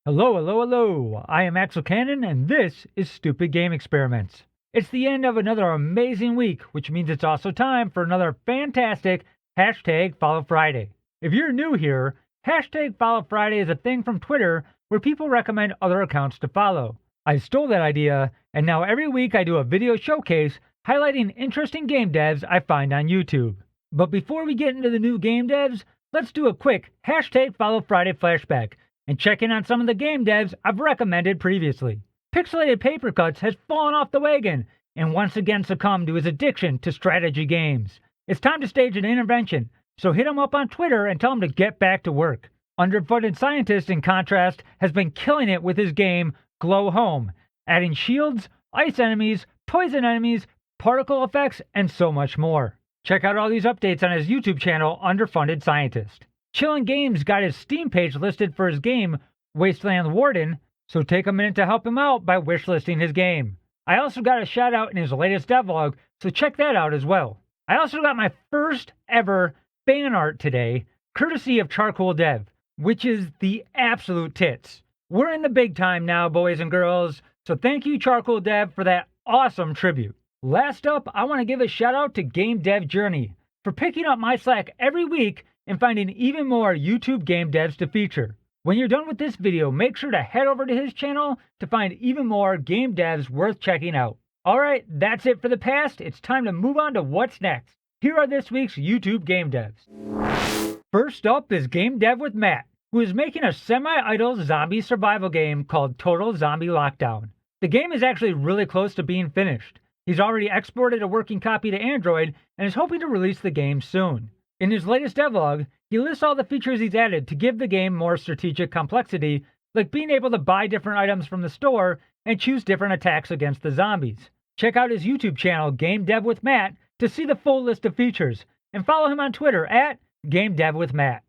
Hello, hello, hello. I am Axel Cannon, and this is Stupid Game Experiments. It's the end of another amazing week, which means it's also time for another fantastic hashtag Follow Friday. If you're new here, hashtag Follow Friday is a thing from Twitter where people recommend other accounts to follow. I stole that idea, and now every week I do a video showcase highlighting interesting game devs I find on YouTube. But before we get into the new game devs, let's do a quick hashtag Follow Friday flashback and check in on some of the game devs I've recommended previously. Pixelated Papercutts has fallen off the wagon and once again succumbed to his addiction to strategy games. It's time to stage an intervention, so hit him up on Twitter and tell him to get back to work. Underfunded Scientist, in contrast, has been killing it with his game Glow Home, adding shields, ice enemies, poison enemies, particle effects, and so much more. Check out all these updates on his YouTube channel, Underfunded Scientist. Chillin Games got his Steam page listed for his game, Wasteland Warden, so take a minute to help him out by wishlisting his game. I also got a shout out in his latest devlog, so check that out as well. I also got my first ever fan art today, courtesy of Charcool Dev, which is the absolute tits. We're in the big time now, boys and girls, so thank you, Charcool Dev, for that awesome tribute. Last up, I want to give a shout out to Game Dev Journey for picking up my slack every week and finding even more YouTube game devs to feature. When you're done with this video, make sure to head over to his channel to find even more game devs worth checking out. Alright, that's it for the past. It's time to move on to what's next. Here are this week's YouTube game devs. First up is GameDevWithMatt, who is making a semi-idle zombie survival game called Total Zombie Lockdown. The game is actually really close to being finished. He's already exported a working copy to Android and is hoping to release the game soon. In his latest devlog, he lists all the features he's added to give the game more strategic complexity, like being able to buy different items from the store and choose different attacks against the zombies. Check out his YouTube channel, GameDevWithMatt, to see the full list of features, and follow him on Twitter at GameDevWithMatt.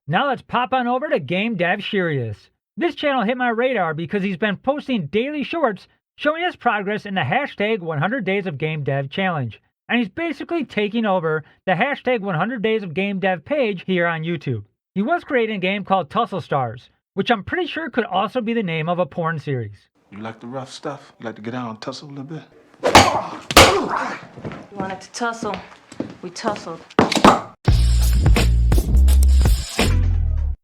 Now let's pop on over to gamedevshirious. This channel hit my radar because he's been posting daily shorts showing his progress in the hashtag 100 Days of Game Dev challenge. And he's basically taking over the hashtag 100 Days of Game Dev page here on YouTube. He was creating a game called Tussle Stars, which I'm pretty sure could also be the name of a porn series. You like the rough stuff? You like to get out and tussle a little bit? You wanted to tussle. We tussled.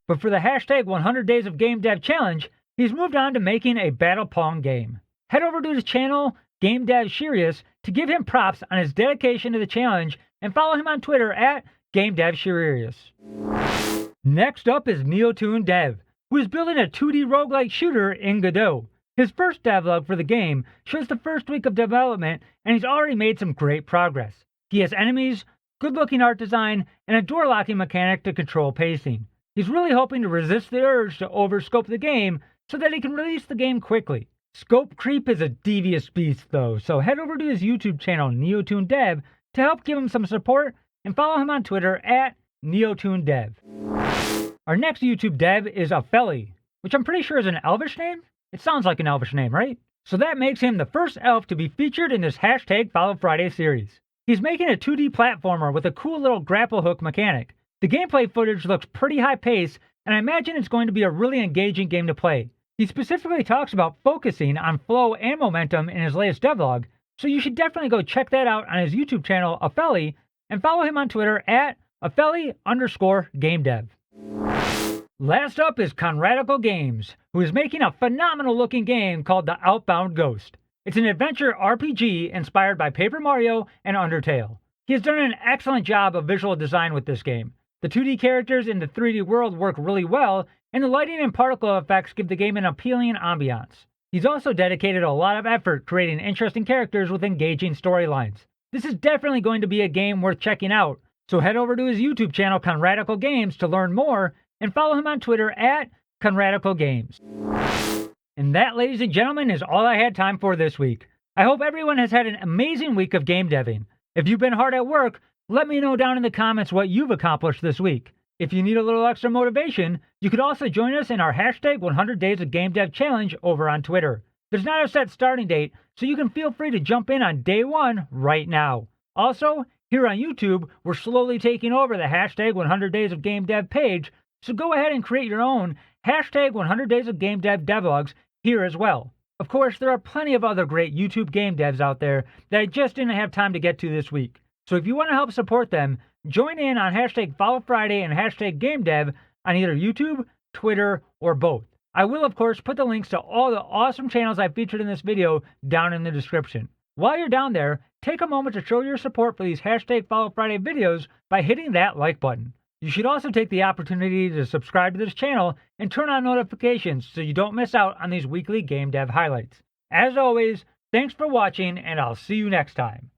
But for the hashtag 100 Days of Game Dev challenge, he's moved on to making a battle pong game. Head over to his channel, gamedevshirious, to give him props on his dedication to the challenge and follow him on Twitter at gamedevshirious. Next up is NeotoonDev, who is building a 2D roguelike shooter in Godot. His first devlog for the game shows the first week of development, and he's already made some great progress. He has enemies, good-looking art design, and a door locking mechanic to control pacing. He's really hoping to resist the urge to overscope the game so that he can release the game quickly. Scope creep is a devious beast though, so head over to his YouTube channel NeotoonDev to help give him some support and follow him on Twitter at NeotoonDev. Our next YouTube dev is afely, which I'm pretty sure is an Elvish name? It sounds like an Elvish name, right? So that makes him the first elf to be featured in this hashtag Follow Friday series. He's making a 2D platformer with a cool little grapple hook mechanic. The gameplay footage looks pretty high paced, and I imagine it's going to be a really engaging game to play. He specifically talks about focusing on flow and momentum in his latest devlog, so you should definitely go check that out on his YouTube channel, afely, and follow him on Twitter at afely_gamedev. Last up is Conradical Games, who is making a phenomenal looking game called The Outbound Ghost. It's an adventure RPG inspired by Paper Mario and Undertale. He has done an excellent job of visual design with this game. The 2D characters in the 3D world work really well, and the lighting and particle effects give the game an appealing ambiance. He's also dedicated a lot of effort creating interesting characters with engaging storylines. This is definitely going to be a game worth checking out, so head over to his YouTube channel Conradical Games to learn more, and follow him on Twitter at Conradical Games. And that, ladies and gentlemen, is all I had time for this week. I hope everyone has had an amazing week of game deving. If you've been hard at work, let me know down in the comments what you've accomplished this week. If you need a little extra motivation, you could also join us in our hashtag 100 Days of Game Dev challenge over on Twitter. There's not a set starting date, so you can feel free to jump in on day one right now. Also, here on YouTube, we're slowly taking over the hashtag 100 Days of Game Dev page, so go ahead and create your own hashtag 100 Days of Game Dev devlogs here as well. Of course, there are plenty of other great YouTube game devs out there that I just didn't have time to get to this week. So if you want to help support them, join in on hashtag Follow Friday and hashtag GameDev on either YouTube, Twitter, or both. I will, of course, put the links to all the awesome channels I featured in this video down in the description. While you're down there, take a moment to show your support for these hashtag Follow Friday videos by hitting that like button. You should also take the opportunity to subscribe to this channel and turn on notifications so you don't miss out on these weekly game dev highlights. As always, thanks for watching, and I'll see you next time.